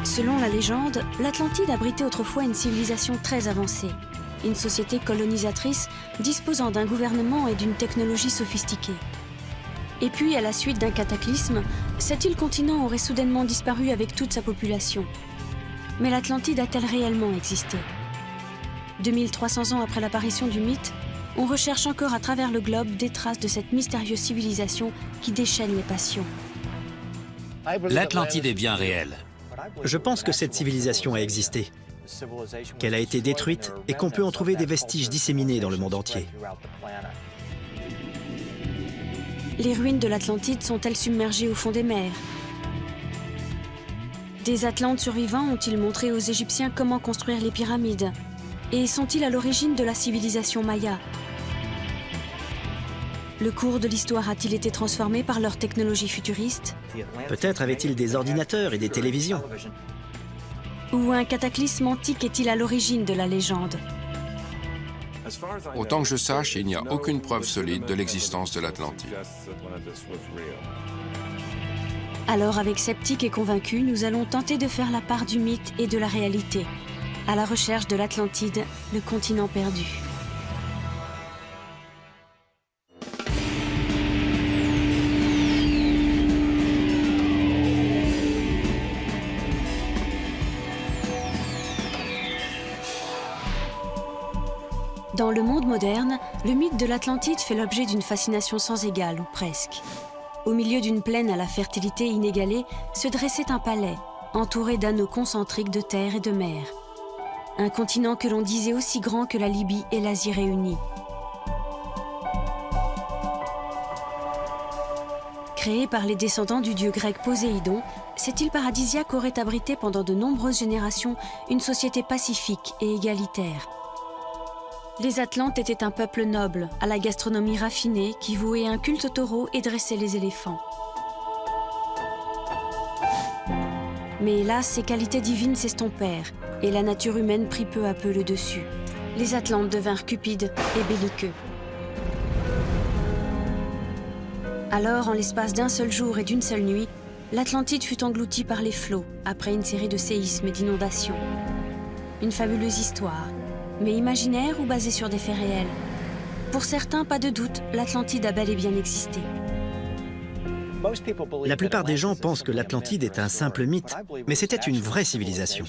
Selon la légende, l'Atlantide abritait autrefois une civilisation très avancée, une société colonisatrice disposant d'un gouvernement et d'une technologie sophistiquée. Et puis, à la suite d'un cataclysme, cet île-continent aurait soudainement disparu avec toute sa population. Mais l'Atlantide a-t-elle réellement existé? 2300 ans après l'apparition du mythe, on recherche encore à travers le globe des traces de cette mystérieuse civilisation qui déchaîne les passions. L'Atlantide est bien réelle. Je pense que cette civilisation a existé, qu'elle a été détruite et qu'on peut en trouver des vestiges disséminés dans le monde entier. Les ruines de l'Atlantide sont-elles submergées au fond des mers? Des Atlantes survivants ont-ils montré aux Égyptiens comment construire les pyramides? Et sont-ils à l'origine de la civilisation maya? Le cours de l'histoire a-t-il été transformé par leur technologie futuriste? Peut-être avaient-ils des ordinateurs et des télévisions. Ou un cataclysme antique est-il à l'origine de la légende? Autant que je sache, il n'y a aucune preuve solide de l'existence de l'Atlantide. Alors, avec sceptiques et convaincus, nous allons tenter de faire la part du mythe et de la réalité, à la recherche de l'Atlantide, le continent perdu. Dans le monde moderne, le mythe de l'Atlantide fait l'objet d'une fascination sans égale, ou presque. Au milieu d'une plaine à la fertilité inégalée, se dressait un palais, entouré d'anneaux concentriques de terre et de mer. Un continent que l'on disait aussi grand que la Libye et l'Asie réunies. Créé par les descendants du dieu grec Poséidon, cette île paradisiaque aurait abrité pendant de nombreuses générations une société pacifique et égalitaire. Les Atlantes étaient un peuple noble, à la gastronomie raffinée, qui vouait un culte au taureau et dressait les éléphants. Mais hélas, ces qualités divines s'estompèrent, et la nature humaine prit peu à peu le dessus. Les Atlantes devinrent cupides et belliqueux. Alors, en l'espace d'un seul jour et d'une seule nuit, l'Atlantide fut engloutie par les flots, après une série de séismes et d'inondations. Une fabuleuse histoire, mais imaginaire ou basée sur des faits réels. Pour certains, pas de doute, l'Atlantide a bel et bien existé. La plupart des gens pensent que l'Atlantide est un simple mythe, mais c'était une vraie civilisation.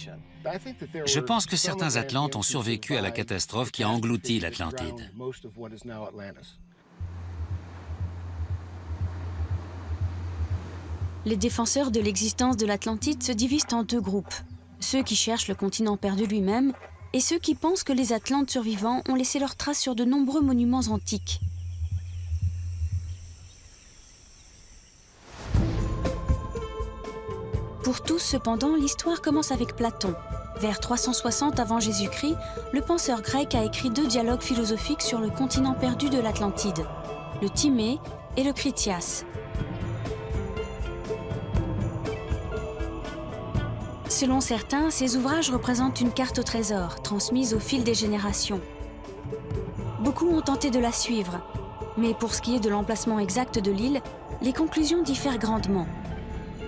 Je pense que certains Atlantes ont survécu à la catastrophe qui a englouti l'Atlantide. Les défenseurs de l'existence de l'Atlantide se divisent en deux groupes. Ceux qui cherchent le continent perdu lui-même et ceux qui pensent que les Atlantes survivants ont laissé leurs traces sur de nombreux monuments antiques. Pour tous, cependant, l'histoire commence avec Platon. Vers 360 avant Jésus-Christ, le penseur grec a écrit deux dialogues philosophiques sur le continent perdu de l'Atlantide, le Timée et le Critias. Selon certains, ces ouvrages représentent une carte au trésor, transmise au fil des générations. Beaucoup ont tenté de la suivre, mais pour ce qui est de l'emplacement exact de l'île, les conclusions diffèrent grandement.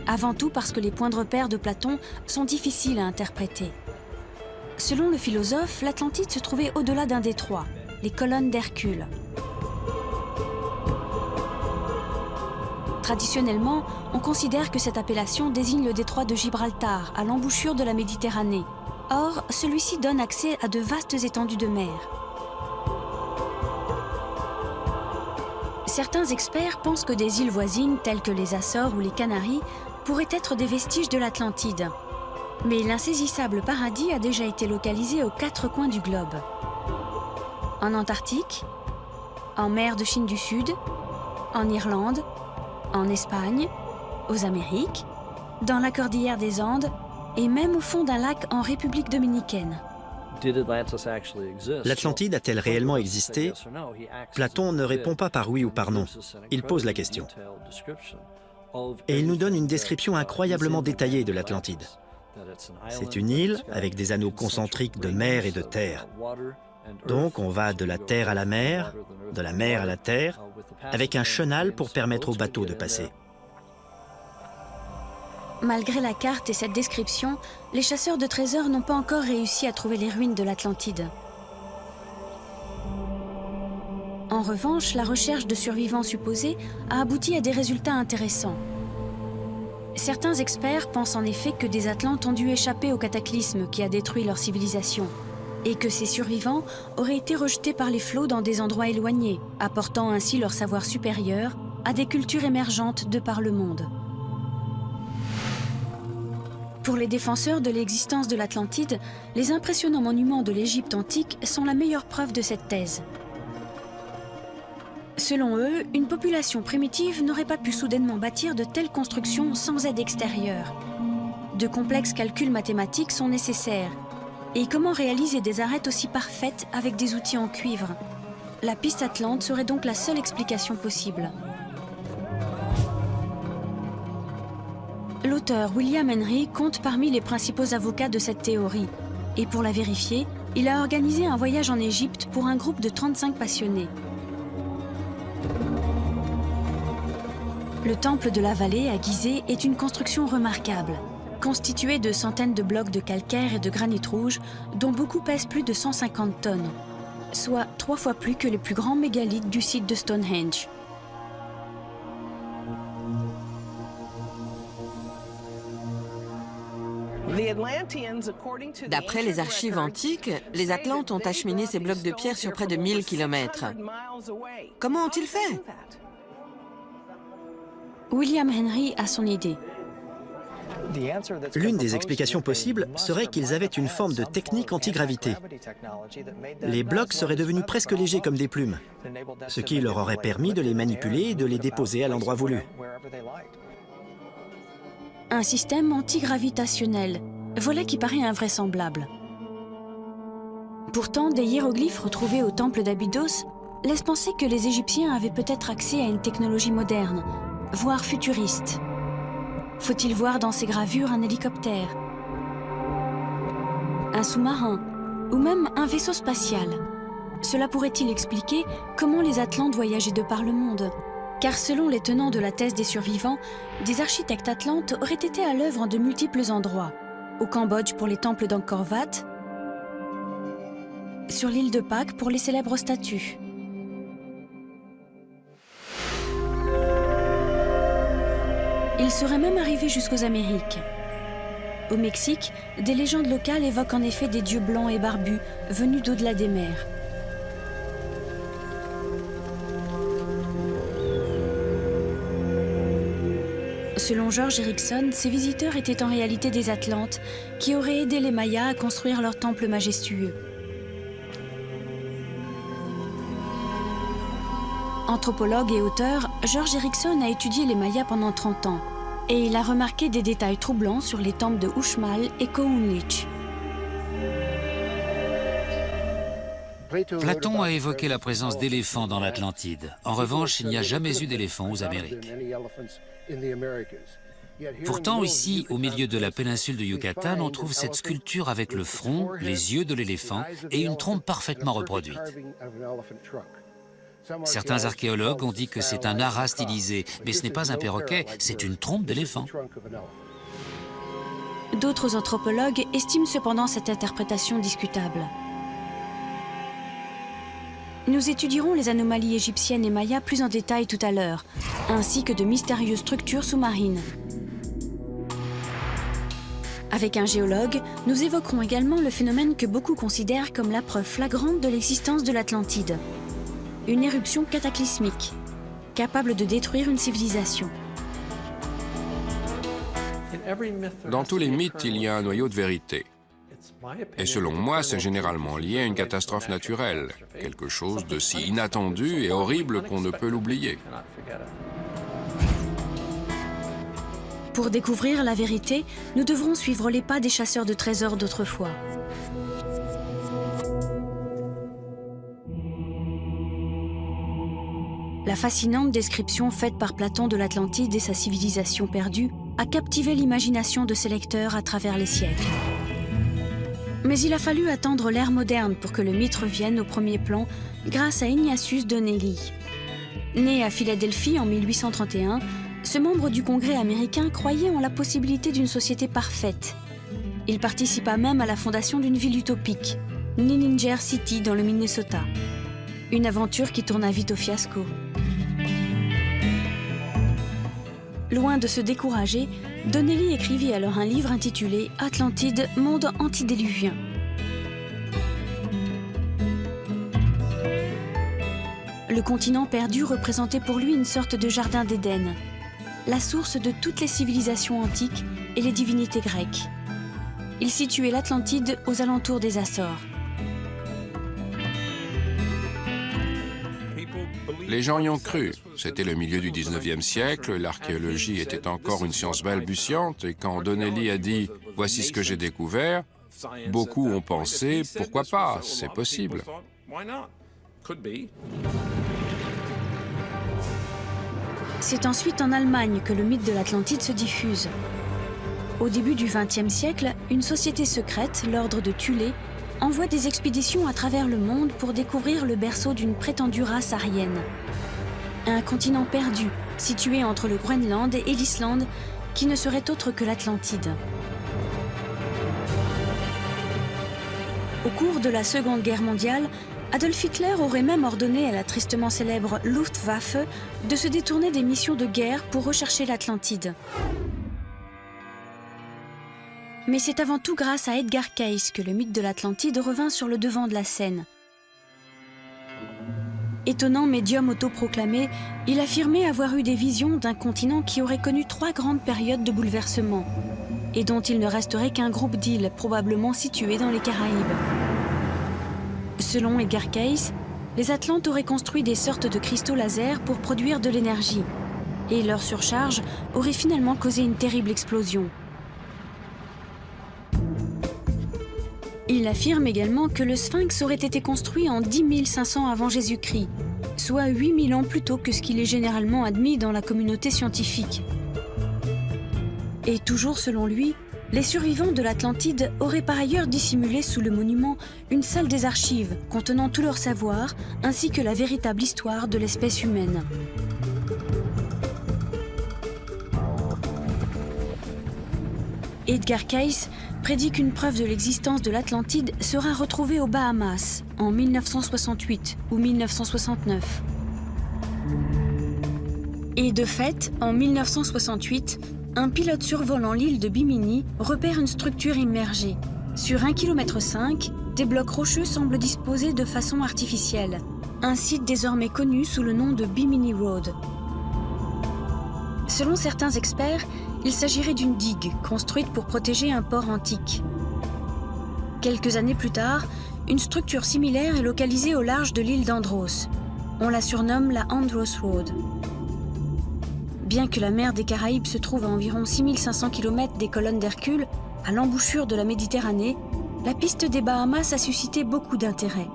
Avant tout parce que les points de repère de Platon sont difficiles à interpréter. Selon le philosophe, l'Atlantide se trouvait au-delà d'un détroit, les colonnes d'Hercule. Traditionnellement, on considère que cette appellation désigne le détroit de Gibraltar, à l'embouchure de la Méditerranée. Or, celui-ci donne accès à de vastes étendues de mer. Certains experts pensent que des îles voisines, telles que les Açores ou les Canaries, pourraient être des vestiges de l'Atlantide. Mais l'insaisissable paradis a déjà été localisé aux quatre coins du globe. En Antarctique, en mer de Chine du Sud, en Irlande, en Espagne, aux Amériques, dans la cordillère des Andes et même au fond d'un lac en République dominicaine. L'Atlantide a-t-elle réellement existé? Platon ne répond pas par oui ou par non. Il pose la question. Et il nous donne une description incroyablement détaillée de l'Atlantide. C'est une île avec des anneaux concentriques de mer et de terre. Donc on va de la terre à la mer, de la mer à la terre, avec un chenal pour permettre aux bateaux de passer. Malgré la carte et cette description, les chasseurs de trésors n'ont pas encore réussi à trouver les ruines de l'Atlantide. En revanche, la recherche de survivants supposés a abouti à des résultats intéressants. Certains experts pensent en effet que des Atlantes ont dû échapper au cataclysme qui a détruit leur civilisation, et que ces survivants auraient été rejetés par les flots dans des endroits éloignés, apportant ainsi leur savoir supérieur à des cultures émergentes de par le monde. Pour les défenseurs de l'existence de l'Atlantide, les impressionnants monuments de l'Égypte antique sont la meilleure preuve de cette thèse. Selon eux, une population primitive n'aurait pas pu soudainement bâtir de telles constructions sans aide extérieure. De complexes calculs mathématiques sont nécessaires. Et comment réaliser des arêtes aussi parfaites avec des outils en cuivre? La piste Atlante serait donc la seule explication possible. L'auteur William Henry compte parmi les principaux avocats de cette théorie. Et pour la vérifier, il a organisé un voyage en Égypte pour un groupe de 35 passionnés. Le temple de la vallée à Gizeh est une construction remarquable, constituée de centaines de blocs de calcaire et de granit rouge, dont beaucoup pèsent plus de 150 tonnes, soit 3 fois plus que les plus grands mégalithes du site de Stonehenge. D'après les archives antiques, les Atlantes ont acheminé ces blocs de pierre sur près de 1000 km. Comment ont-ils fait? William Henry a son idée. L'une des explications possibles serait qu'ils avaient une forme de technique antigravité. Les blocs seraient devenus presque légers comme des plumes, ce qui leur aurait permis de les manipuler et de les déposer à l'endroit voulu. Un système antigravitationnel, voilà qui paraît invraisemblable. Pourtant, des hiéroglyphes retrouvés au temple d'Abydos laissent penser que les Égyptiens avaient peut-être accès à une technologie moderne, voire futuriste. Faut-il voir dans ces gravures un hélicoptère, un sous-marin ou même un vaisseau spatial? Cela pourrait-il expliquer comment les Atlantes voyageaient de par le monde? Car selon les tenants de la thèse des survivants, des architectes atlantes auraient été à l'œuvre en de multiples endroits. Au Cambodge pour les temples d'Angkor Wat, sur l'île de Pâques pour les célèbres statues. Ils seraient même arrivés jusqu'aux Amériques. Au Mexique, des légendes locales évoquent en effet des dieux blancs et barbus venus d'au-delà des mers. Selon George Erickson, ces visiteurs étaient en réalité des Atlantes qui auraient aidé les Mayas à construire leur temple majestueux. Anthropologue et auteur, George Erickson a étudié les Mayas pendant 30 ans et il a remarqué des détails troublants sur les temples de Uxmal et Cohumlich. Platon a évoqué la présence d'éléphants dans l'Atlantide. En revanche, il n'y a jamais eu d'éléphants aux Amériques. Pourtant, ici, au milieu de la péninsule de Yucatan, on trouve cette sculpture avec le front, les yeux de l'éléphant et une trompe parfaitement reproduite. Certains archéologues ont dit que c'est un ara stylisé, mais ce n'est pas un perroquet, c'est une trompe d'éléphant. D'autres anthropologues estiment cependant cette interprétation discutable. Nous étudierons les anomalies égyptiennes et mayas plus en détail tout à l'heure, ainsi que de mystérieuses structures sous-marines. Avec un géologue, nous évoquerons également le phénomène que beaucoup considèrent comme la preuve flagrante de l'existence de l'Atlantide. Une éruption cataclysmique, capable de détruire une civilisation. Dans tous les mythes, il y a un noyau de vérité. Et selon moi, c'est généralement lié à une catastrophe naturelle, quelque chose de si inattendu et horrible qu'on ne peut l'oublier. Pour découvrir la vérité, nous devrons suivre les pas des chasseurs de trésors d'autrefois. La fascinante description faite par Platon de l'Atlantide et sa civilisation perdue a captivé l'imagination de ses lecteurs à travers les siècles. Mais il a fallu attendre l'ère moderne pour que le mythe revienne au premier plan grâce à Ignatius Donnelly. Né à Philadelphie en 1831, Ce membre du Congrès américain croyait en la possibilité d'une société parfaite. Il participa même à la fondation d'une ville utopique, Ninninger City dans le Minnesota. Une aventure qui tourna vite au fiasco. Loin de se décourager, Donnelly écrivit alors un livre intitulé « Atlantide, monde antédiluvien ». Le continent perdu représentait pour lui une sorte de jardin d'Éden, la source de toutes les civilisations antiques et les divinités grecques. Il situait l'Atlantide aux alentours des Açores. Les gens y ont cru. C'était le milieu du 19e siècle, l'archéologie était encore une science balbutiante, et quand Donnelly a dit « Voici ce que j'ai découvert », beaucoup ont pensé « Pourquoi pas, c'est possible ». C'est ensuite en Allemagne que le mythe de l'Atlantide se diffuse. Au début du XXe siècle, une société secrète, l'ordre de Thulé, envoie des expéditions à travers le monde pour découvrir le berceau d'une prétendue race aryenne. Un continent perdu, situé entre le Groenland et l'Islande, qui ne serait autre que l'Atlantide. Au cours de la Seconde Guerre mondiale, Adolf Hitler aurait même ordonné à la tristement célèbre Luftwaffe de se détourner des missions de guerre pour rechercher l'Atlantide. Mais c'est avant tout grâce à Edgar Cayce que le mythe de l'Atlantide revint sur le devant de la scène. Étonnant médium autoproclamé, il affirmait avoir eu des visions d'un continent qui aurait connu 3 grandes périodes de bouleversement et dont il ne resterait qu'un groupe d'îles probablement situées dans les Caraïbes. Selon Edgar Cayce, les Atlantes auraient construit des sortes de cristaux laser pour produire de l'énergie, et leur surcharge aurait finalement causé une terrible explosion. Il affirme également que le Sphinx aurait été construit en 10 500 avant Jésus-Christ, soit 8000 ans plus tôt que ce qu'il est généralement admis dans la communauté scientifique. Et toujours selon lui, les survivants de l'Atlantide auraient par ailleurs dissimulé sous le monument une salle des archives contenant tout leur savoir ainsi que la véritable histoire de l'espèce humaine. Edgar Cayce prédit qu'une preuve de l'existence de l'Atlantide sera retrouvée aux Bahamas en 1968 ou 1969. Et de fait, en 1968, un pilote survolant l'île de Bimini repère une structure immergée. Sur 1,5 km, des blocs rocheux semblent disposés de façon artificielle. Un site désormais connu sous le nom de Bimini Road. Selon certains experts, il s'agirait d'une digue construite pour protéger un port antique. Quelques années plus tard, une structure similaire est localisée au large de l'île d'Andros. On la surnomme la Andros Road. Bien que la mer des Caraïbes se trouve à environ 6500 km des colonnes d'Hercule, à l'embouchure de la Méditerranée, la piste des Bahamas a suscité beaucoup d'intérêt.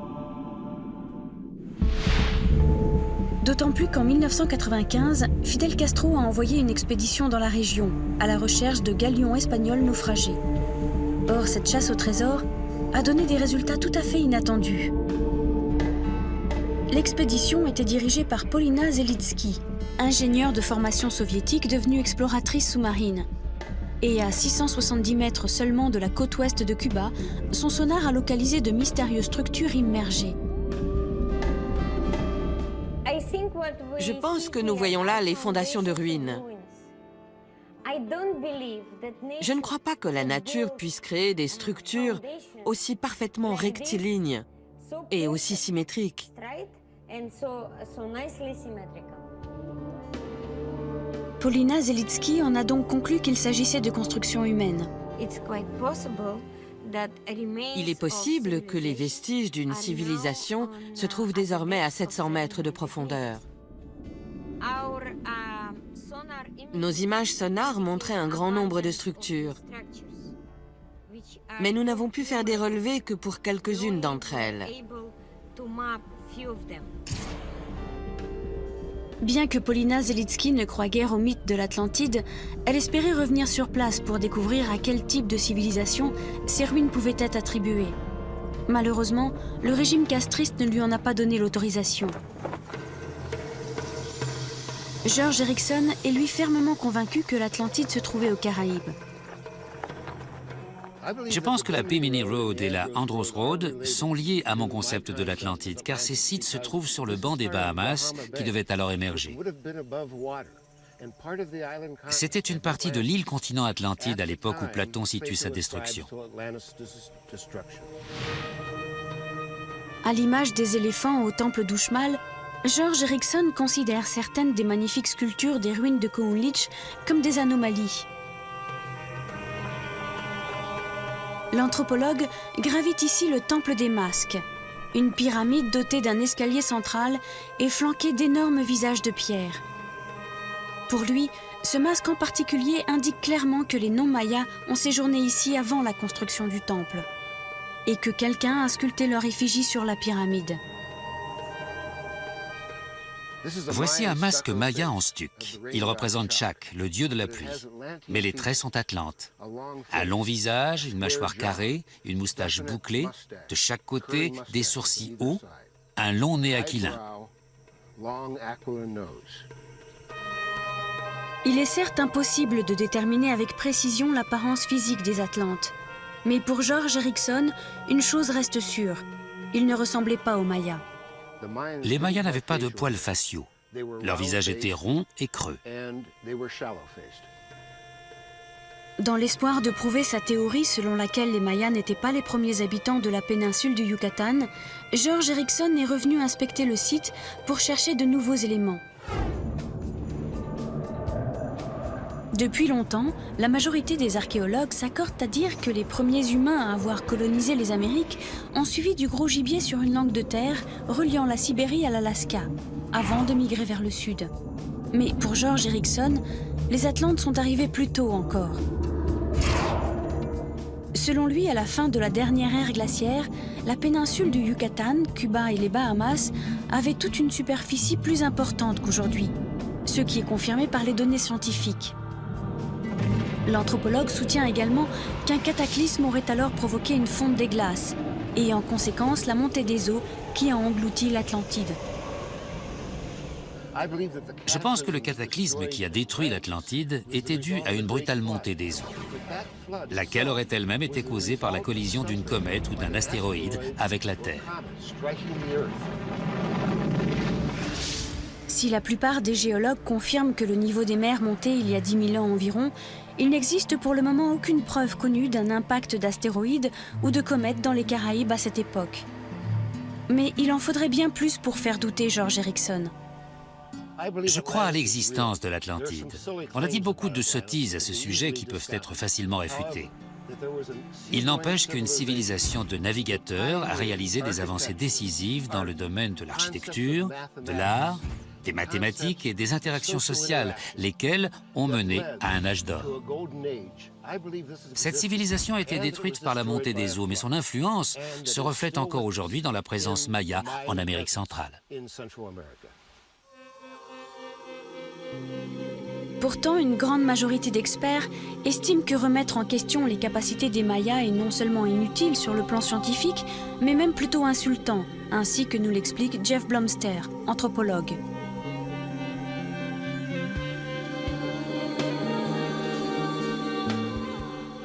D'autant plus qu'en 1995, Fidel Castro a envoyé une expédition dans la région, à la recherche de galions espagnols naufragés. Or, cette chasse au trésor a donné des résultats tout à fait inattendus. L'expédition était dirigée par Polina Zelitsky, ingénieure de formation soviétique devenue exploratrice sous-marine. Et à 670 mètres seulement de la côte ouest de Cuba, son sonar a localisé de mystérieuses structures immergées. Je pense que nous voyons là les fondations de ruines. Je ne crois pas que la nature puisse créer des structures aussi parfaitement rectilignes et aussi symétriques. Polina Zelitsky en a donc conclu qu'il s'agissait de constructions humaines. Il est possible que les vestiges d'une civilisation se trouvent désormais à 700 mètres de profondeur. Nos images sonars montraient un grand nombre de structures, mais nous n'avons pu faire des relevés que pour quelques-unes d'entre elles. Bien que Polina Zelitsky ne croie guère au mythe de l'Atlantide, elle espérait revenir sur place pour découvrir à quel type de civilisation ces ruines pouvaient être attribuées. Malheureusement, le régime castriste ne lui en a pas donné l'autorisation. George Erickson est lui fermement convaincu que l'Atlantide se trouvait aux Caraïbes. Je pense que la Bimini Road et la Andros Road sont liés à mon concept de l'Atlantide, car ces sites se trouvent sur le banc des Bahamas qui devait alors émerger. C'était une partie de l'île-continent Atlantide à l'époque où Platon situe sa destruction. À l'image des éléphants au temple d'Uxmal, George Erickson considère certaines des magnifiques sculptures des ruines de Coon Lich comme des anomalies. L'anthropologue gravite ici le temple des masques, une pyramide dotée d'un escalier central et flanquée d'énormes visages de pierre. Pour lui, ce masque en particulier indique clairement que les non-mayas ont séjourné ici avant la construction du temple et que quelqu'un a sculpté leur effigie sur la pyramide. Voici un masque maya en stuc. Il représente Chak, le dieu de la pluie. Mais les traits sont atlantes. Un long visage, une mâchoire carrée, une moustache bouclée, de chaque côté, des sourcils hauts, un long nez aquilin. Il est certes impossible de déterminer avec précision l'apparence physique des Atlantes. Mais pour George Erickson, une chose reste sûre. Ils ne ressemblaient pas aux Mayas. Les Mayas n'avaient pas de poils faciaux. Leur visage était rond et creux. Dans l'espoir de prouver sa théorie selon laquelle les Mayas n'étaient pas les premiers habitants de la péninsule du Yucatan, George Erickson est revenu inspecter le site pour chercher de nouveaux éléments. Depuis longtemps, la majorité des archéologues s'accordent à dire que les premiers humains à avoir colonisé les Amériques ont suivi du gros gibier sur une langue de terre reliant la Sibérie à l'Alaska, avant de migrer vers le sud. Mais pour George Erickson, les Atlantes sont arrivés plus tôt encore. Selon lui, à la fin de la dernière ère glaciaire, la péninsule du Yucatan, Cuba et les Bahamas avaient toute une superficie plus importante qu'aujourd'hui, ce qui est confirmé par les données scientifiques. L'anthropologue soutient également qu'un cataclysme aurait alors provoqué une fonte des glaces et en conséquence la montée des eaux qui a englouti l'Atlantide. Je pense que le cataclysme qui a détruit l'Atlantide était dû à une brutale montée des eaux, laquelle aurait elle-même été causée par la collision d'une comète ou d'un astéroïde avec la Terre. Si la plupart des géologues confirment que le niveau des mers montait il y a 10 000 ans environ, il n'existe pour le moment aucune preuve connue d'un impact d'astéroïdes ou de comètes dans les Caraïbes à cette époque. Mais il en faudrait bien plus pour faire douter George Erickson. Je crois à l'existence de l'Atlantide. On a dit beaucoup de sottises à ce sujet qui peuvent être facilement réfutées. Il n'empêche qu'une civilisation de navigateurs a réalisé des avancées décisives dans le domaine de l'architecture, de l'art, des mathématiques et des interactions sociales, lesquelles ont mené à un âge d'or. Cette civilisation a été détruite par la montée des eaux, mais son influence se reflète encore aujourd'hui dans la présence maya en Amérique centrale. Pourtant, une grande majorité d'experts estiment que remettre en question les capacités des Mayas est non seulement inutile sur le plan scientifique, mais même plutôt insultant, ainsi que nous l'explique Jeff Blomster, anthropologue.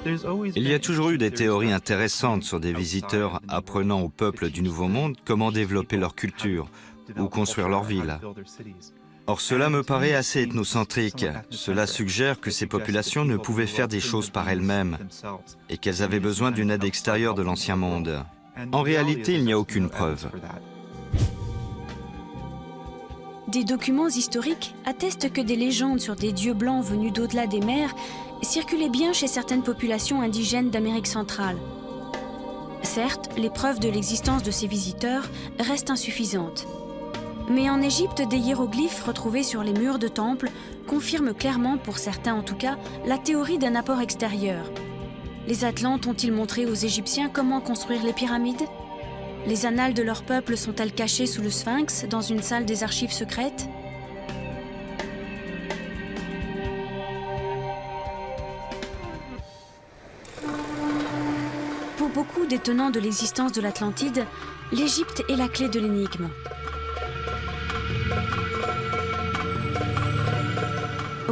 Il y a toujours eu des théories intéressantes sur des visiteurs apprenant au peuple du Nouveau Monde comment développer leur culture ou construire leur ville. Or, cela me paraît assez ethnocentrique. Cela suggère que ces populations ne pouvaient faire des choses par elles-mêmes et qu'elles avaient besoin d'une aide extérieure de l'Ancien Monde. En réalité, il n'y a aucune preuve. Des documents historiques attestent que des légendes sur des dieux blancs venus d'au-delà des mers circulaient bien chez certaines populations indigènes d'Amérique centrale. Certes, les preuves de l'existence de ces visiteurs restent insuffisantes. Mais en Égypte, des hiéroglyphes retrouvés sur les murs de temples confirment clairement, pour certains en tout cas, la théorie d'un apport extérieur. Les Atlantes ont-ils montré aux Égyptiens comment construire les pyramides ? Les annales de leur peuple sont-elles cachées sous le Sphinx, dans une salle des archives secrètes ? Pour beaucoup des tenants de l'existence de l'Atlantide, l'Égypte est la clé de l'énigme.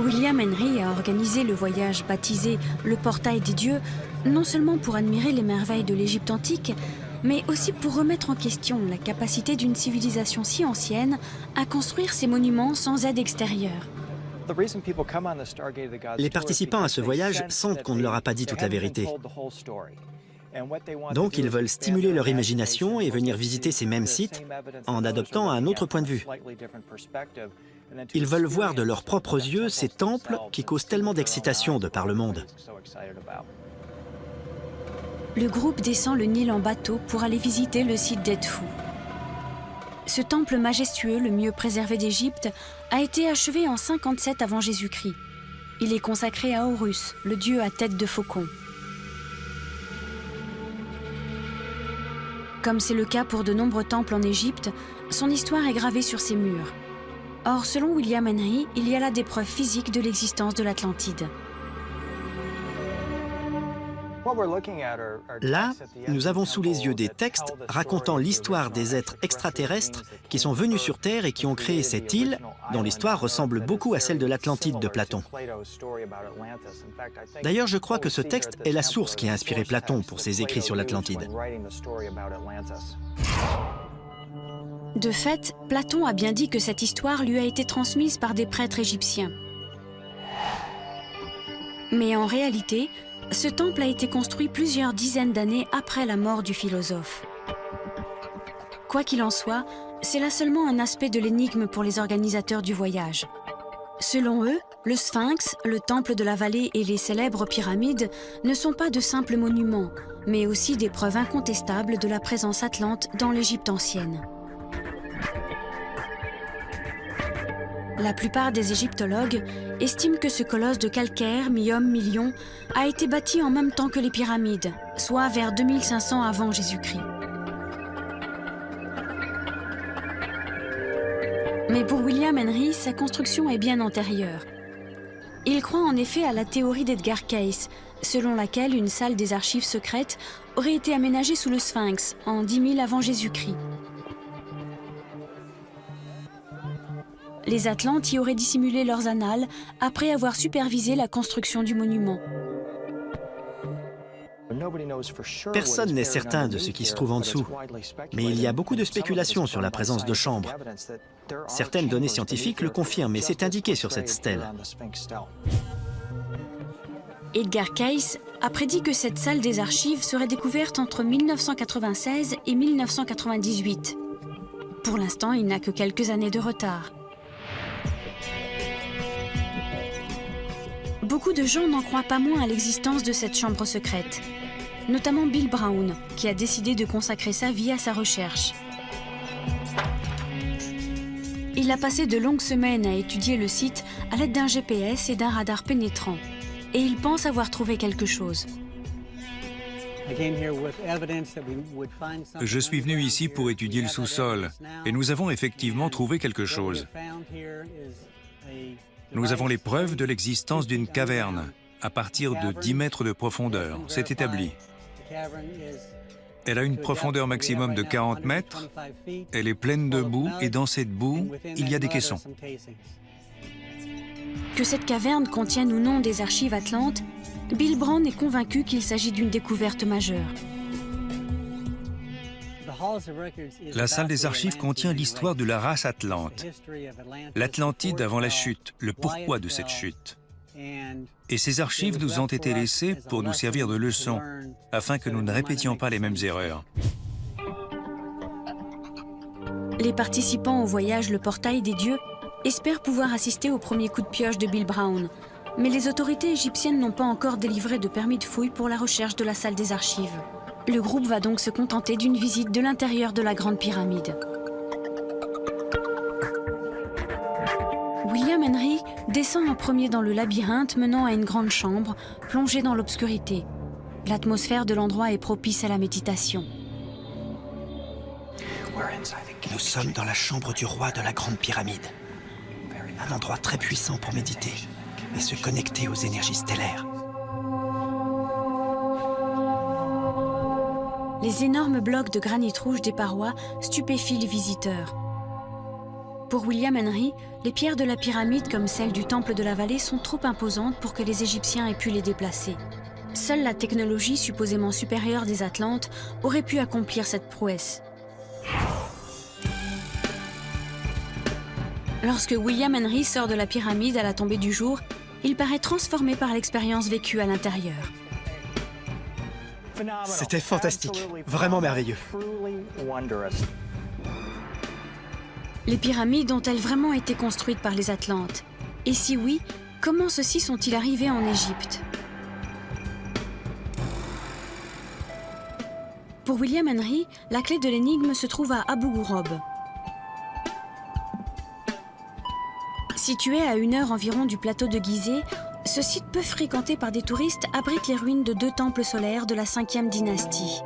William Henry a organisé le voyage baptisé le Portail des Dieux, non seulement pour admirer les merveilles de l'Égypte antique, mais aussi pour remettre en question la capacité d'une civilisation si ancienne à construire ces monuments sans aide extérieure. Les participants à ce voyage sentent qu'on ne leur a pas dit toute la vérité. Donc ils veulent stimuler leur imagination et venir visiter ces mêmes sites en adoptant un autre point de vue. Ils veulent voir de leurs propres yeux ces temples qui causent tellement d'excitation de par le monde. Le groupe descend le Nil en bateau pour aller visiter le site d'Edfou. Ce temple majestueux, le mieux préservé d'Égypte, a été achevé en 57 avant Jésus-Christ. Il est consacré à Horus, le dieu à tête de faucon. Comme c'est le cas pour de nombreux temples en Égypte, son histoire est gravée sur ses murs. Or, selon William Henry, il y a là des preuves physiques de l'existence de l'Atlantide. Là, nous avons sous les yeux des textes racontant l'histoire des êtres extraterrestres qui sont venus sur Terre et qui ont créé cette île, dont l'histoire ressemble beaucoup à celle de l'Atlantide de Platon. D'ailleurs, je crois que ce texte est la source qui a inspiré Platon pour ses écrits sur l'Atlantide. De fait, Platon a bien dit que cette histoire lui a été transmise par des prêtres égyptiens. Mais en réalité, ce temple a été construit plusieurs dizaines d'années après la mort du philosophe. Quoi qu'il en soit, c'est là seulement un aspect de l'énigme pour les organisateurs du voyage. Selon eux, le Sphinx, le temple de la vallée et les célèbres pyramides ne sont pas de simples monuments, mais aussi des preuves incontestables de la présence atlante dans l'Égypte ancienne. La plupart des égyptologues estiment que ce colosse de calcaire, mi-homme, mi-lion, a été bâti en même temps que les pyramides, soit vers 2500 avant Jésus-Christ. Mais pour William Henry, sa construction est bien antérieure. Il croit en effet à la théorie d'Edgar Cayce, selon laquelle une salle des archives secrètes aurait été aménagée sous le Sphinx en 10 000 avant Jésus-Christ. Les Atlantes y auraient dissimulé leurs annales après avoir supervisé la construction du monument. Personne n'est certain de ce qui se trouve en dessous, mais il y a beaucoup de spéculations sur la présence de chambres. Certaines données scientifiques le confirment et c'est indiqué sur cette stèle. Edgar Cayce a prédit que cette salle des archives serait découverte entre 1996 et 1998. Pour l'instant, il n'a que quelques années de retard. Beaucoup de gens n'en croient pas moins à l'existence de cette chambre secrète, notamment Bill Brown, qui a décidé de consacrer sa vie à sa recherche. Il a passé de longues semaines à étudier le site à l'aide d'un GPS et d'un radar pénétrant, et il pense avoir trouvé quelque chose. Je suis venu ici pour étudier le sous-sol, et nous avons effectivement trouvé quelque chose. Nous avons les preuves de l'existence d'une caverne, à partir de 10 mètres de profondeur. C'est établi. Elle a une profondeur maximum de 40 mètres, elle est pleine de boue, et dans cette boue, il y a des caissons. Que cette caverne contienne ou non des archives atlantes, Bill Brown est convaincu qu'il s'agit d'une découverte majeure. La salle des archives contient l'histoire de la race atlante, l'Atlantide avant la chute, le pourquoi de cette chute. Et ces archives nous ont été laissées pour nous servir de leçon, afin que nous ne répétions pas les mêmes erreurs. Les participants au voyage Le Portail des Dieux espèrent pouvoir assister au premier coup de pioche de Bill Brown, mais les autorités égyptiennes n'ont pas encore délivré de permis de fouille pour la recherche de la salle des archives. Le groupe va donc se contenter d'une visite de l'intérieur de la Grande Pyramide. William Henry descend en premier dans le labyrinthe menant à une grande chambre, plongée dans l'obscurité. L'atmosphère de l'endroit est propice à la méditation. Nous sommes dans la chambre du roi de la Grande Pyramide. Un endroit très puissant pour méditer et se connecter aux énergies stellaires. Les énormes blocs de granit rouge des parois stupéfient les visiteurs. Pour William Henry, les pierres de la pyramide comme celles du temple de la vallée sont trop imposantes pour que les Égyptiens aient pu les déplacer. Seule la technologie supposément supérieure des Atlantes aurait pu accomplir cette prouesse. Lorsque William Henry sort de la pyramide à la tombée du jour, il paraît transformé par l'expérience vécue à l'intérieur. C'était fantastique, vraiment merveilleux. Les pyramides ont-elles vraiment été construites par les Atlantes? Et si oui, comment ceux-ci sont-ils arrivés en Égypte? Pour William Henry, la clé de l'énigme se trouve à Abu Ghorob. Situé à 1 heure environ du plateau de Gizeh, ce site peu fréquenté par des touristes abrite les ruines de 2 temples solaires de la 5e dynastie.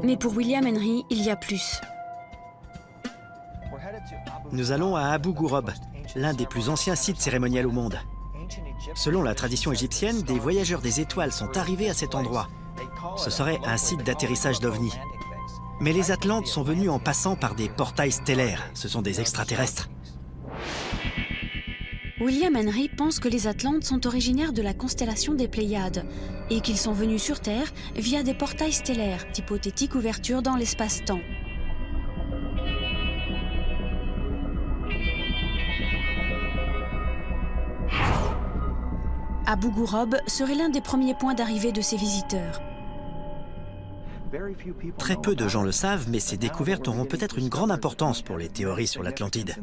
Mais pour William Henry, il y a plus. Nous allons à Abu Ghorob, l'un des plus anciens sites cérémoniels au monde. Selon la tradition égyptienne, des voyageurs des étoiles sont arrivés à cet endroit. Ce serait un site d'atterrissage d'OVNI. Mais les Atlantes sont venus en passant par des portails stellaires. Ce sont des extraterrestres. William Henry pense que les Atlantes sont originaires de la constellation des Pléiades et qu'ils sont venus sur Terre via des portails stellaires, d'hypothétiques ouvertures dans l'espace-temps. Abu Ghorob serait l'un des premiers points d'arrivée de ces visiteurs. Très peu de gens le savent, mais ces découvertes auront peut-être une grande importance pour les théories sur l'Atlantide.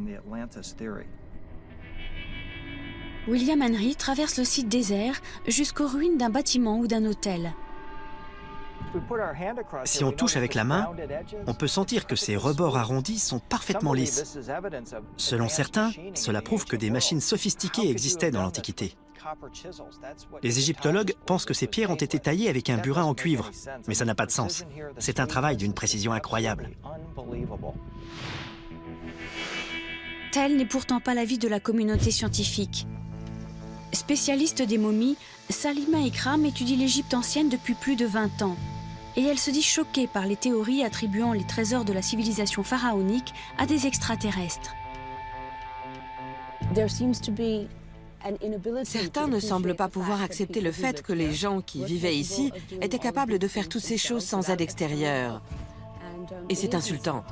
William Henry traverse le site désert jusqu'aux ruines d'un bâtiment ou d'un hôtel. Si on touche avec la main, on peut sentir que ces rebords arrondis sont parfaitement lisses. Selon certains, cela prouve que des machines sophistiquées existaient dans l'Antiquité. Les égyptologues pensent que ces pierres ont été taillées avec un burin en cuivre, mais ça n'a pas de sens. C'est un travail d'une précision incroyable. Tel n'est pourtant pas l'avis de la communauté scientifique. Spécialiste des momies, Salima Ikram étudie l'Égypte ancienne depuis plus de 20 ans. Et elle se dit choquée par les théories attribuant les trésors de la civilisation pharaonique à des extraterrestres. Certains ne semblent pas pouvoir accepter le fait que les gens qui vivaient ici étaient capables de faire toutes ces choses sans aide extérieure. Et c'est insultant.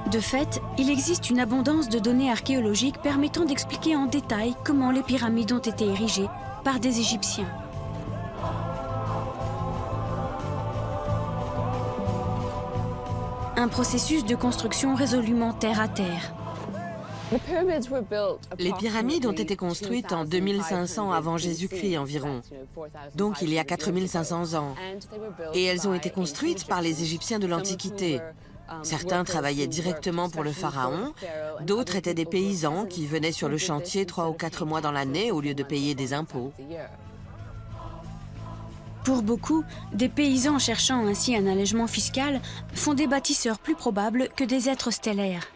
De fait, il existe une abondance de données archéologiques permettant d'expliquer en détail comment les pyramides ont été érigées par des Égyptiens. Un processus de construction résolument terre à terre. Les pyramides ont été construites en 2500 avant Jésus-Christ environ, donc il y a 4500 ans. Et elles ont été construites par les Égyptiens de l'Antiquité. Certains travaillaient directement pour le pharaon, d'autres étaient des paysans qui venaient sur le chantier 3 ou 4 mois dans l'année au lieu de payer des impôts. Pour beaucoup, des paysans cherchant ainsi un allègement fiscal font des bâtisseurs plus probables que des êtres stellaires.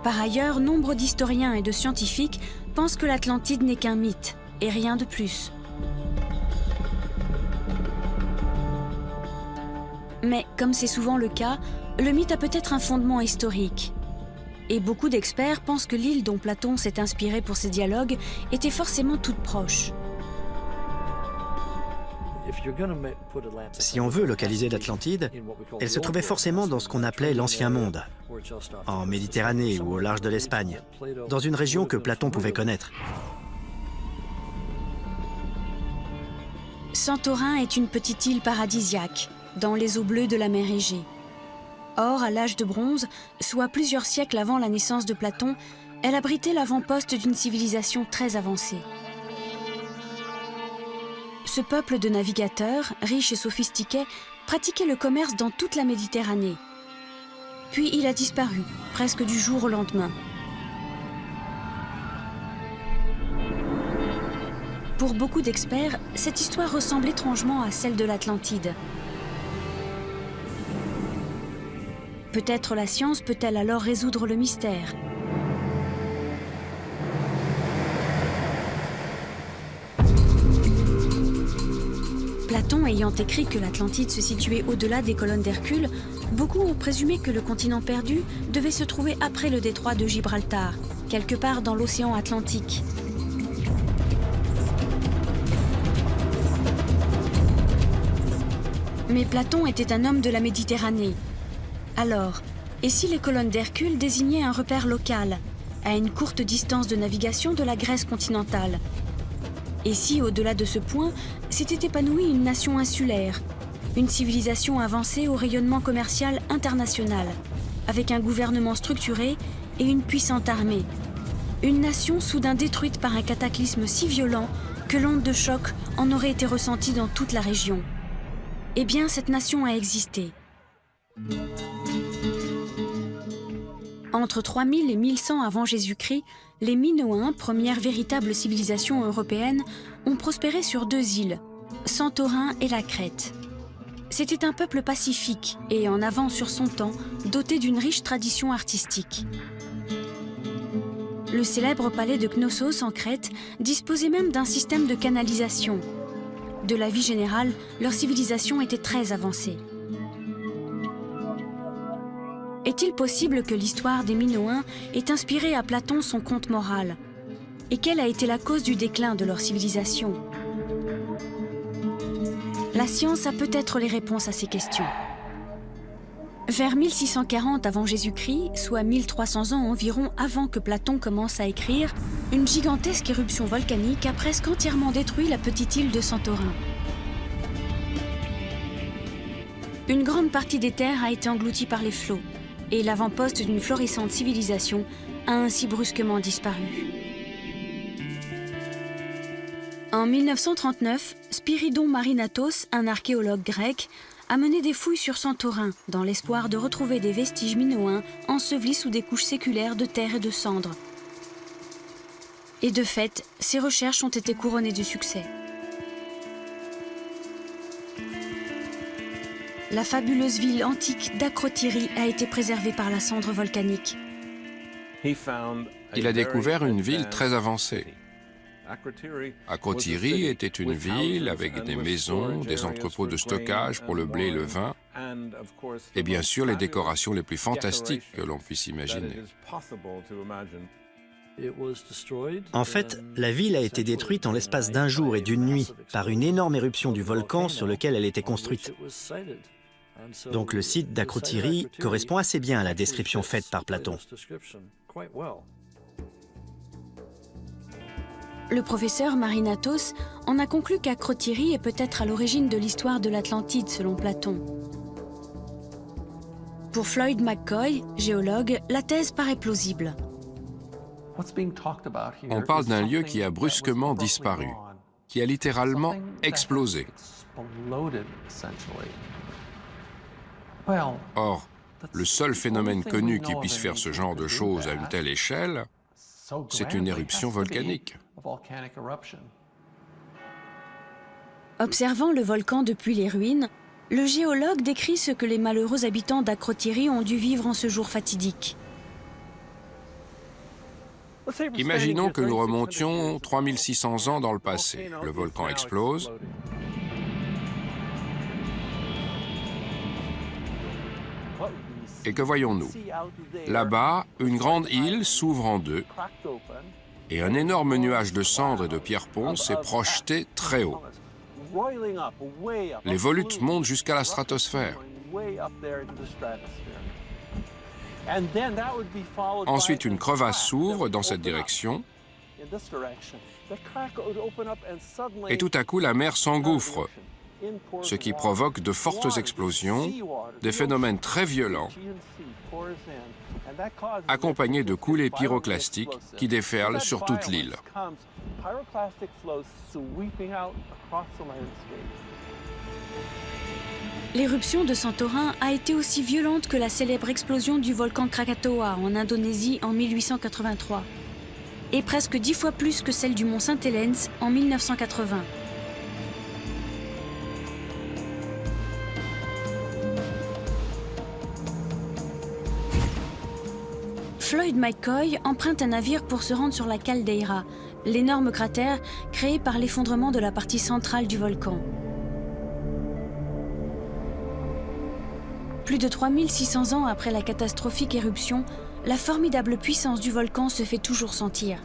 Par ailleurs, nombre d'historiens et de scientifiques pensent que l'Atlantide n'est qu'un mythe, et rien de plus. Mais, comme c'est souvent le cas, le mythe a peut-être un fondement historique. Et beaucoup d'experts pensent que l'île dont Platon s'est inspiré pour ses dialogues était forcément toute proche. Si on veut localiser l'Atlantide, elle se trouvait forcément dans ce qu'on appelait l'Ancien Monde, en Méditerranée ou au large de l'Espagne, dans une région que Platon pouvait connaître. Santorin est une petite île paradisiaque, dans les eaux bleues de la mer Égée. Or, à l'âge de bronze, soit plusieurs siècles avant la naissance de Platon, elle abritait l'avant-poste d'une civilisation très avancée. Ce peuple de navigateurs, riches et sophistiqués, pratiquait le commerce dans toute la Méditerranée. Puis il a disparu, presque du jour au lendemain. Pour beaucoup d'experts, cette histoire ressemble étrangement à celle de l'Atlantide. Peut-être la science peut-elle alors résoudre le mystère ? Platon ayant écrit que l'Atlantide se situait au-delà des colonnes d'Hercule, beaucoup ont présumé que le continent perdu devait se trouver après le détroit de Gibraltar, quelque part dans l'océan Atlantique. Mais Platon était un homme de la Méditerranée. Alors, et si les colonnes d'Hercule désignaient un repère local, à une courte distance de navigation de la Grèce continentale? Et si, au-delà de ce point, s'était épanouie une nation insulaire, une civilisation avancée au rayonnement commercial international, avec un gouvernement structuré et une puissante armée? Une nation soudain détruite par un cataclysme si violent que l'onde de choc en aurait été ressentie dans toute la région. Eh bien, cette nation a existé. Entre 3000 et 1100 avant Jésus-Christ, les Minoens, première véritable civilisation européenne, ont prospéré sur 2 îles, Santorin et la Crète. C'était un peuple pacifique et en avance sur son temps, doté d'une riche tradition artistique. Le célèbre palais de Knossos en Crète disposait même d'un système de canalisation. De la vie générale, leur civilisation était très avancée. Est-il possible que l'histoire des Minoens ait inspiré à Platon son conte moral? Et quelle a été la cause du déclin de leur civilisation? La science a peut-être les réponses à ces questions. Vers 1640 avant Jésus-Christ, soit 1300 ans environ avant que Platon commence à écrire, une gigantesque éruption volcanique a presque entièrement détruit la petite île de Santorin. Une grande partie des terres a été engloutie par les flots, et l'avant-poste d'une florissante civilisation a ainsi brusquement disparu. En 1939, Spyridon Marinatos, un archéologue grec, a mené des fouilles sur Santorin dans l'espoir de retrouver des vestiges minoens ensevelis sous des couches séculaires de terre et de cendres. Et de fait, ces recherches ont été couronnées de succès. La fabuleuse ville antique d'Akrotiri a été préservée par la cendre volcanique. Il a découvert une ville très avancée. Akrotiri était une ville avec des maisons, des entrepôts de stockage pour le blé et le vin, et bien sûr les décorations les plus fantastiques que l'on puisse imaginer. En fait, la ville a été détruite en l'espace d'un jour et d'une nuit par une énorme éruption du volcan sur lequel elle était construite. Donc le site d'Akrotiri correspond assez bien à la description faite par Platon. Le professeur Marinatos en a conclu qu'Akrotiri est peut-être à l'origine de l'histoire de l'Atlantide selon Platon. Pour Floyd McCoy, géologue, la thèse paraît plausible. On parle d'un lieu qui a brusquement disparu, qui a littéralement explosé. Or, le seul phénomène connu qui puisse faire ce genre de choses à une telle échelle, c'est une éruption volcanique. Observant le volcan depuis les ruines, le géologue décrit ce que les malheureux habitants d'Akrotiri ont dû vivre en ce jour fatidique. Imaginons que nous remontions 3600 ans dans le passé. Le volcan explose. Et que voyons-nous? Là-bas, une grande île s'ouvre en deux et un énorme nuage de cendres et de pierres ponces s'est projeté très haut. Les volutes montent jusqu'à la stratosphère. Ensuite, une crevasse s'ouvre dans cette direction et tout à coup, la mer s'engouffre, ce qui provoque de fortes explosions, des phénomènes très violents, accompagnés de coulées pyroclastiques qui déferlent sur toute l'île. L'éruption de Santorin a été aussi violente que la célèbre explosion du volcan Krakatoa en Indonésie en 1883, et presque 10 fois plus que celle du mont Saint-Helens en 1980. Floyd McCoy emprunte un navire pour se rendre sur la caldeira, l'énorme cratère créé par l'effondrement de la partie centrale du volcan. Plus de 3600 ans après la catastrophique éruption, la formidable puissance du volcan se fait toujours sentir.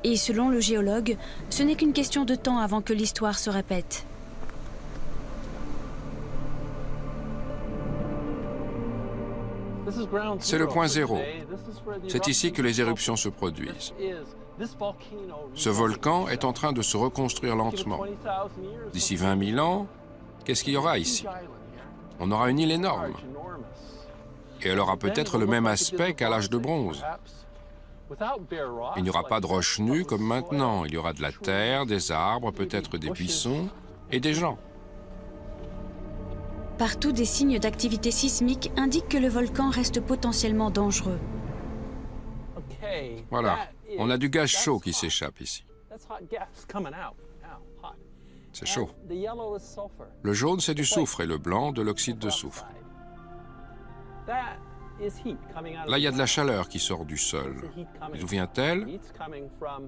Et selon le géologue, ce n'est qu'une question de temps avant que l'histoire se répète. C'est le point zéro. C'est ici que les éruptions se produisent. Ce volcan est en train de se reconstruire lentement. D'ici 20 000 ans, qu'est-ce qu'il y aura ici? On aura une île énorme. Et elle aura peut-être le même aspect qu'à l'âge de bronze. Il n'y aura pas de roches nues comme maintenant. Il y aura de la terre, des arbres, peut-être des buissons et des gens. Partout, des signes d'activité sismique indiquent que le volcan reste potentiellement dangereux. Voilà, on a du gaz chaud qui s'échappe ici. C'est chaud. Le jaune, c'est du soufre et le blanc, de l'oxyde de soufre. Là, il y a de la chaleur qui sort du sol. D'où vient-elle?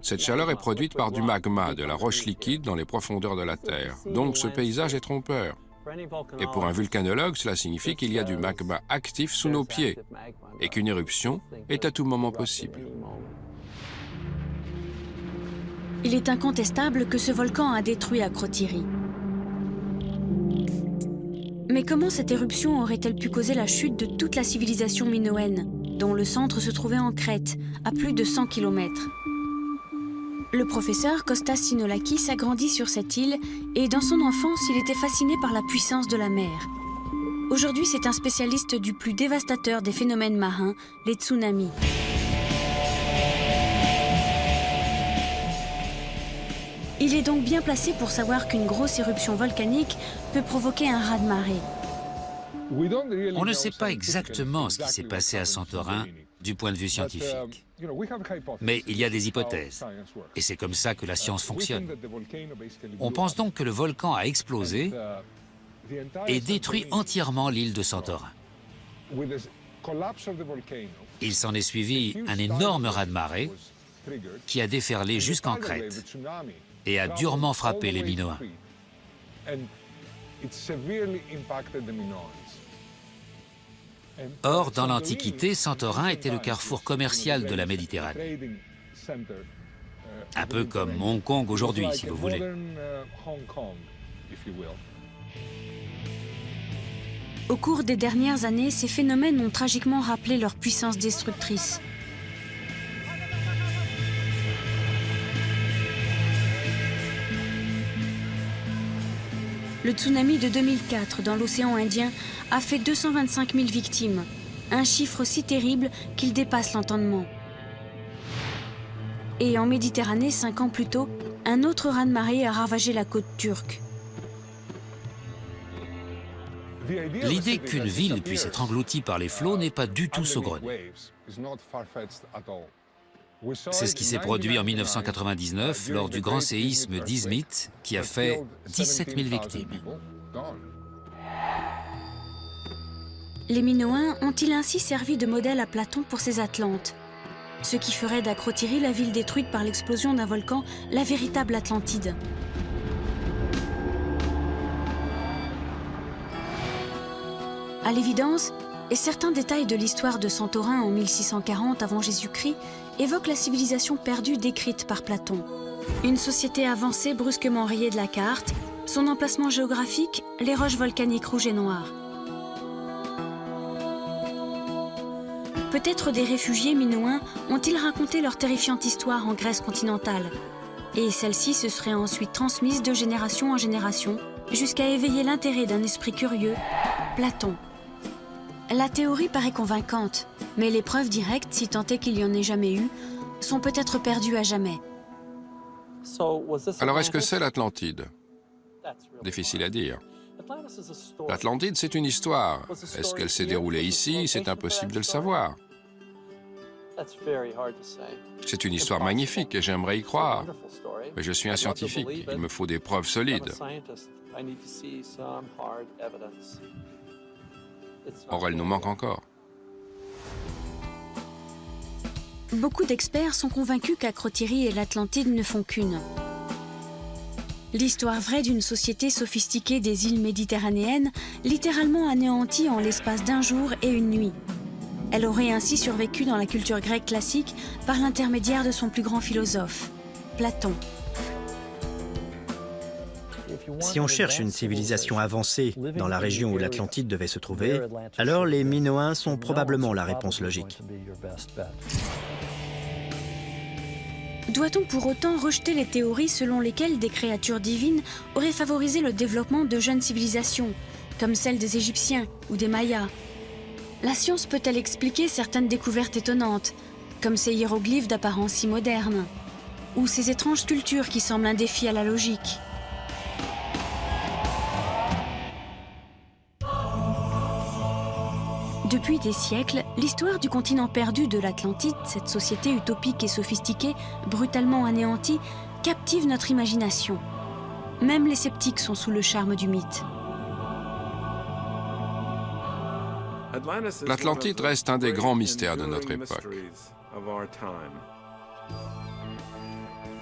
Cette chaleur est produite par du magma, de la roche liquide dans les profondeurs de la Terre. Donc ce paysage est trompeur. Et pour un volcanologue, cela signifie qu'il y a du magma actif sous nos pieds et qu'une éruption est à tout moment possible. Il est incontestable que ce volcan a détruit Akrotiri. Mais comment cette éruption aurait-elle pu causer la chute de toute la civilisation minoenne, dont le centre se trouvait en Crète, à plus de 100 km? Le professeur Kostas Sinolakis a grandi sur cette île et dans son enfance, il était fasciné par la puissance de la mer. Aujourd'hui, c'est un spécialiste du plus dévastateur des phénomènes marins, les tsunamis. Il est donc bien placé pour savoir qu'une grosse éruption volcanique peut provoquer un raz-de-marée. On ne sait pas exactement ce qui s'est passé à Santorin du point de vue scientifique. Mais il y a des hypothèses. Et c'est comme ça que la science fonctionne. On pense donc que le volcan a explosé et détruit entièrement l'île de Santorin. Il s'en est suivi un énorme raz-de-marée qui a déferlé jusqu'en Crète et a durement frappé les Minoens. Or, dans l'Antiquité, Santorin était le carrefour commercial de la Méditerranée. Un peu comme Hong Kong aujourd'hui, si vous voulez. Au cours des dernières années, ces phénomènes ont tragiquement rappelé leur puissance destructrice. Le tsunami de 2004 dans l'océan Indien a fait 225 000 victimes, un chiffre si terrible qu'il dépasse l'entendement. Et en Méditerranée, 5 ans plus tôt, un autre raz-de-marée a ravagé la côte turque. L'idée qu'une ville puisse être engloutie par les flots n'est pas du tout saugrenue. C'est ce qui s'est produit en 1999 lors du grand séisme d'Izmit qui a fait 17 000 victimes. Les Minoens ont-ils ainsi servi de modèle à Platon pour ses Atlantes? Ce qui ferait d'Akrotiri la ville détruite par l'explosion d'un volcan, la véritable Atlantide. À l'évidence, et certains détails de l'histoire de Santorin en 1640 avant Jésus-Christ évoquent la civilisation perdue décrite par Platon. Une société avancée brusquement rayée de la carte, son emplacement géographique, les roches volcaniques rouges et noires. Peut-être des réfugiés minoens ont-ils raconté leur terrifiante histoire en Grèce continentale. Et celle-ci se serait ensuite transmise de génération en génération, jusqu'à éveiller l'intérêt d'un esprit curieux, Platon. La théorie paraît convaincante, mais les preuves directes, si tant est qu'il y en ait jamais eu, sont peut-être perdues à jamais. Alors est-ce que c'est l'Atlantide? Difficile à dire. L'Atlantide, c'est une histoire. Est-ce qu'elle s'est déroulée ici? C'est impossible de le savoir. C'est une histoire magnifique et j'aimerais y croire. Mais je suis un scientifique, il me faut des preuves solides. Or, elle nous manque encore. Beaucoup d'experts sont convaincus qu'Akrotiri et l'Atlantide ne font qu'une. L'histoire vraie d'une société sophistiquée des îles méditerranéennes, littéralement anéantie en l'espace d'un jour et une nuit. Elle aurait ainsi survécu dans la culture grecque classique par l'intermédiaire de son plus grand philosophe, Platon. Si on cherche une civilisation avancée dans la région où l'Atlantide devait se trouver, alors les Minoens sont probablement la réponse logique. Doit-on pour autant rejeter les théories selon lesquelles des créatures divines auraient favorisé le développement de jeunes civilisations, comme celle des Égyptiens ou des Mayas? La science peut-elle expliquer certaines découvertes étonnantes, comme ces hiéroglyphes d'apparence si moderne, ou ces étranges sculptures qui semblent un défi à la logique? Depuis des siècles, l'histoire du continent perdu de l'Atlantide, cette société utopique et sophistiquée, brutalement anéantie, captive notre imagination. Même les sceptiques sont sous le charme du mythe. L'Atlantide reste un des grands mystères de notre époque.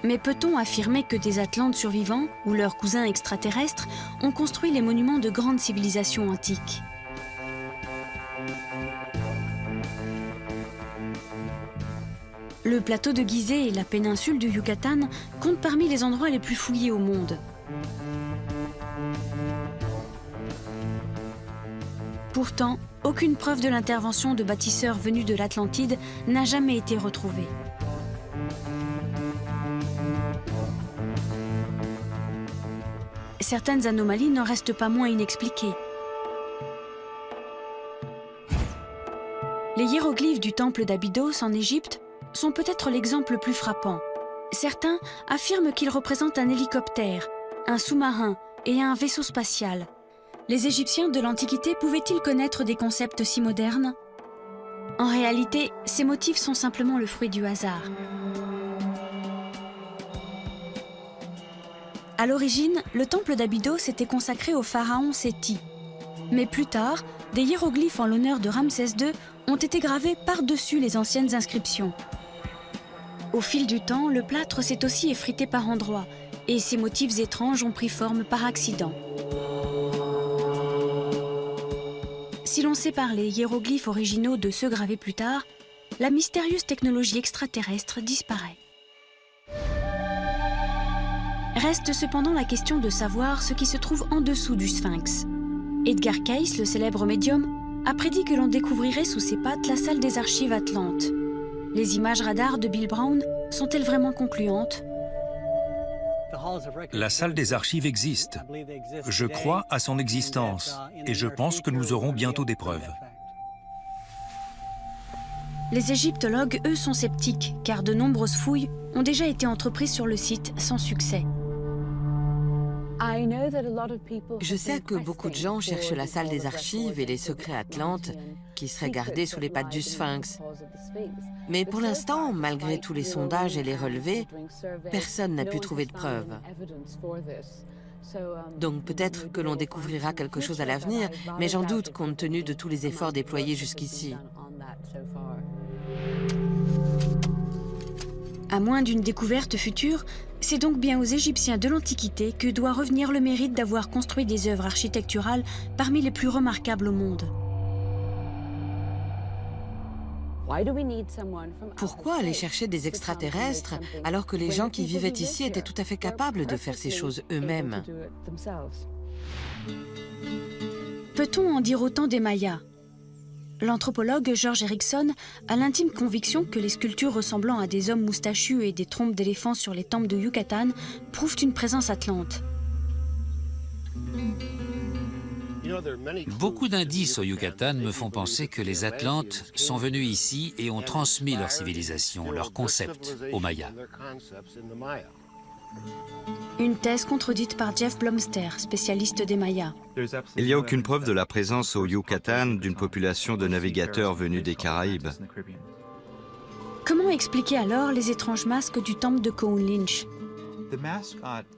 Mais peut-on affirmer que des Atlantes survivants, ou leurs cousins extraterrestres, ont construit les monuments de grandes civilisations antiques ? Le plateau de Gizeh et la péninsule du Yucatan comptent parmi les endroits les plus fouillés au monde. Pourtant, aucune preuve de l'intervention de bâtisseurs venus de l'Atlantide n'a jamais été retrouvée. Certaines anomalies n'en restent pas moins inexpliquées. Les hiéroglyphes du temple d'Abydos en Égypte sont peut-être l'exemple le plus frappant. Certains affirment qu'ils représentent un hélicoptère, un sous-marin et un vaisseau spatial. Les Égyptiens de l'Antiquité pouvaient-ils connaître des concepts si modernes? En réalité, ces motifs sont simplement le fruit du hasard. À l'origine, le temple d'Abydos était consacré au pharaon Séti. Mais plus tard, des hiéroglyphes en l'honneur de Ramsès II ont été gravés par-dessus les anciennes inscriptions. Au fil du temps, le plâtre s'est aussi effrité par endroits, et ces motifs étranges ont pris forme par accident. Si l'on sépare les hiéroglyphes originaux de ceux gravés plus tard, la mystérieuse technologie extraterrestre disparaît. Reste cependant la question de savoir ce qui se trouve en dessous du Sphinx. Edgar Cayce, le célèbre médium, a prédit que l'on découvrirait sous ses pattes la salle des archives atlantes. Les images radar de Bill Brown sont-elles vraiment concluantes? La salle des archives existe. Je crois à son existence et je pense que nous aurons bientôt des preuves. Les égyptologues, eux, sont sceptiques, car de nombreuses fouilles ont déjà été entreprises sur le site sans succès. Je sais que beaucoup de gens cherchent la salle des archives et les secrets atlantes qui seraient gardés sous les pattes du Sphinx. Mais pour l'instant, malgré tous les sondages et les relevés, personne n'a pu trouver de preuves. Donc peut-être que l'on découvrira quelque chose à l'avenir, mais j'en doute compte tenu de tous les efforts déployés jusqu'ici. À moins d'une découverte future, c'est donc bien aux Égyptiens de l'Antiquité que doit revenir le mérite d'avoir construit des œuvres architecturales parmi les plus remarquables au monde. Pourquoi aller chercher des extraterrestres alors que les gens qui vivaient ici étaient tout à fait capables de faire ces choses eux-mêmes? Peut-on en dire autant des Mayas? L'anthropologue George Erickson a l'intime conviction que les sculptures ressemblant à des hommes moustachus et des trompes d'éléphants sur les temples de Yucatan prouvent une présence atlante. Beaucoup d'indices au Yucatan me font penser que les Atlantes sont venus ici et ont transmis leur civilisation, leurs concepts aux Mayas. Une thèse contredite par Jeff Blomster, spécialiste des Mayas. Il n'y a aucune preuve de la présence au Yucatan d'une population de navigateurs venus des Caraïbes. Comment expliquer alors les étranges masques du temple de Cohullinch?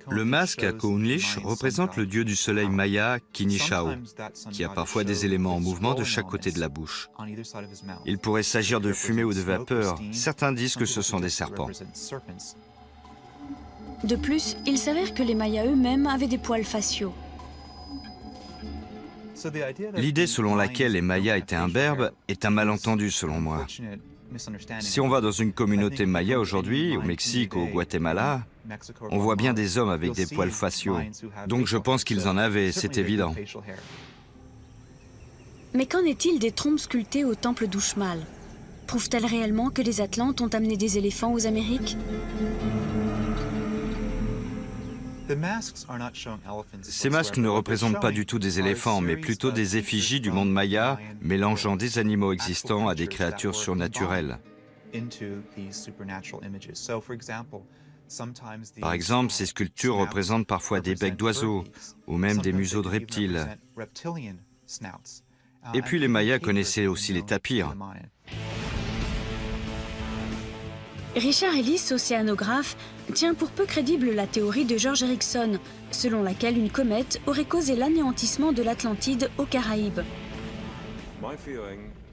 Le masque à Cohullinch représente le dieu du soleil maya, Kinishao, qui a parfois des éléments en mouvement de chaque côté de la bouche. Il pourrait s'agir de fumée ou de vapeur. Certains disent que ce sont des serpents. De plus, il s'avère que les Mayas eux-mêmes avaient des poils faciaux. L'idée selon laquelle les Mayas étaient imberbes est un malentendu selon moi. Si on va dans une communauté maya aujourd'hui, au Mexique ou au Guatemala, on voit bien des hommes avec des poils faciaux. Donc je pense qu'ils en avaient, c'est évident. Mais qu'en est-il des trompes sculptées au temple d'Uxmal? Prouvent-elles réellement que les Atlantes ont amené des éléphants aux Amériques? Ces masques ne représentent pas du tout des éléphants, mais plutôt des effigies du monde maya, mélangeant des animaux existants à des créatures surnaturelles. Par exemple, ces sculptures représentent parfois des becs d'oiseaux, ou même des museaux de reptiles. Et puis les Mayas connaissaient aussi les tapirs. Richard Ellis, océanographe, tient pour peu crédible la théorie de George Erickson, selon laquelle une comète aurait causé l'anéantissement de l'Atlantide aux Caraïbes.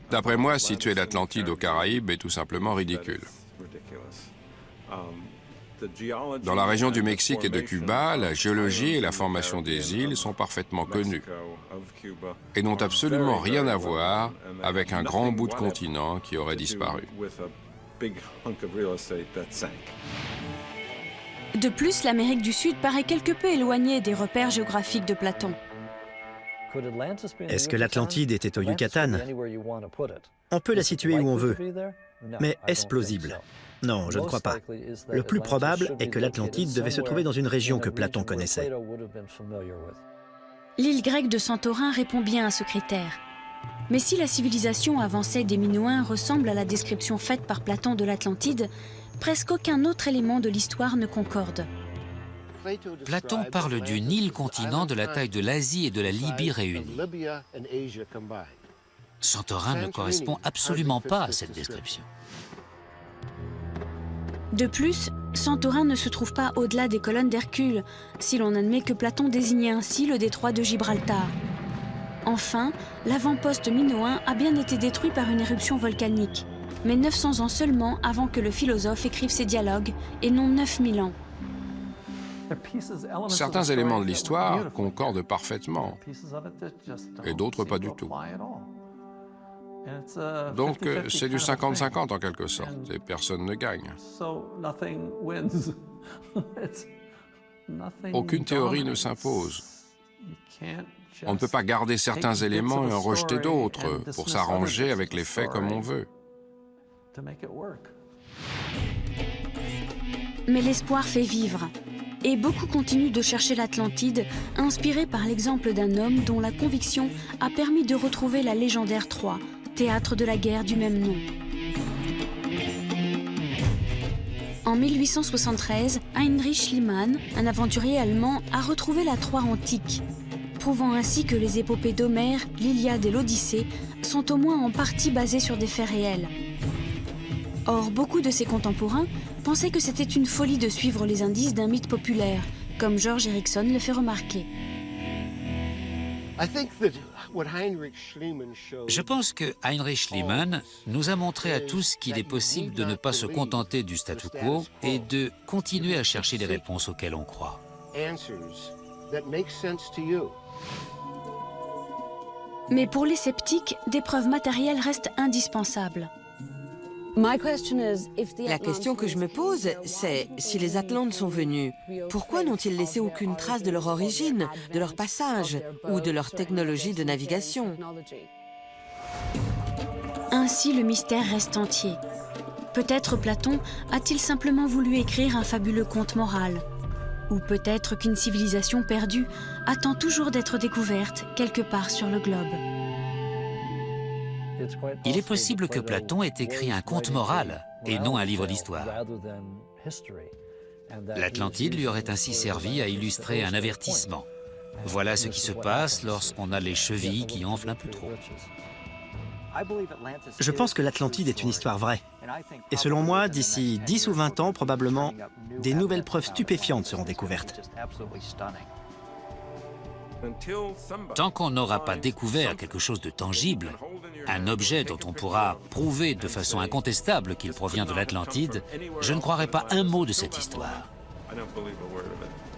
D'après moi, situer l'Atlantide aux Caraïbes est tout simplement ridicule. Dans la région du Mexique et de Cuba, la géologie et la formation des îles sont parfaitement connues et n'ont absolument rien à voir avec un grand bout de continent qui aurait disparu. De plus, l'Amérique du Sud paraît quelque peu éloignée des repères géographiques de Platon. Est-ce que l'Atlantide était au Yucatan? On peut la situer où on veut, mais est-ce plausible? Non, je ne crois pas. Le plus probable est que l'Atlantide devait se trouver dans une région que Platon connaissait. L'île grecque de Santorin répond bien à ce critère. Mais si la civilisation avancée des Minoens ressemble à la description faite par Platon de l'Atlantide, presque aucun autre élément de l'histoire ne concorde. Platon parle d'une île-continent de la taille de l'Asie et de la Libye réunies. Santorin ne correspond absolument pas à cette description. De plus, Santorin ne se trouve pas au-delà des colonnes d'Hercule, si l'on admet que Platon désignait ainsi le détroit de Gibraltar. Enfin, l'avant-poste minoen a bien été détruit par une éruption volcanique, mais 900 ans seulement avant que le philosophe écrive ses dialogues, et non 9000 ans. Certains éléments de l'histoire concordent parfaitement, et d'autres pas du tout. Donc c'est du 50-50 en quelque sorte, et personne ne gagne. Aucune théorie ne s'impose. On ne peut pas garder certains éléments et en rejeter d'autres pour s'arranger avec les faits comme on veut. Mais l'espoir fait vivre. Et beaucoup continuent de chercher l'Atlantide, inspirés par l'exemple d'un homme dont la conviction a permis de retrouver la légendaire Troie, théâtre de la guerre du même nom. En 1873, Heinrich Schliemann, un aventurier allemand, a retrouvé la Troie antique, prouvant ainsi que les épopées d'Homère, l'Iliade et l'Odyssée sont au moins en partie basées sur des faits réels. Or, beaucoup de ses contemporains pensaient que c'était une folie de suivre les indices d'un mythe populaire, comme George Erickson le fait remarquer. Je pense que Heinrich Schliemann nous a montré à tous qu'il est possible de ne pas se contenter du statu quo et de continuer à chercher les réponses auxquelles on croit. Mais pour les sceptiques, des preuves matérielles restent indispensables. La question que je me pose, c'est si les Atlantes sont venus, pourquoi n'ont-ils laissé aucune trace de leur origine, de leur passage ou de leur technologie de navigation? Ainsi, le mystère reste entier. Peut-être Platon a-t-il simplement voulu écrire un fabuleux conte moral. Ou peut-être qu'une civilisation perdue attend toujours d'être découverte quelque part sur le globe. Il est possible que Platon ait écrit un conte moral et non un livre d'histoire. L'Atlantide lui aurait ainsi servi à illustrer un avertissement. Voilà ce qui se passe lorsqu'on a les chevilles qui enflent un peu trop. Je pense que l'Atlantide est une histoire vraie. Et selon moi, d'ici 10 ou 20 ans, probablement, des nouvelles preuves stupéfiantes seront découvertes. Tant qu'on n'aura pas découvert quelque chose de tangible, un objet dont on pourra prouver de façon incontestable qu'il provient de l'Atlantide, je ne croirai pas un mot de cette histoire. I don't believe a word of it.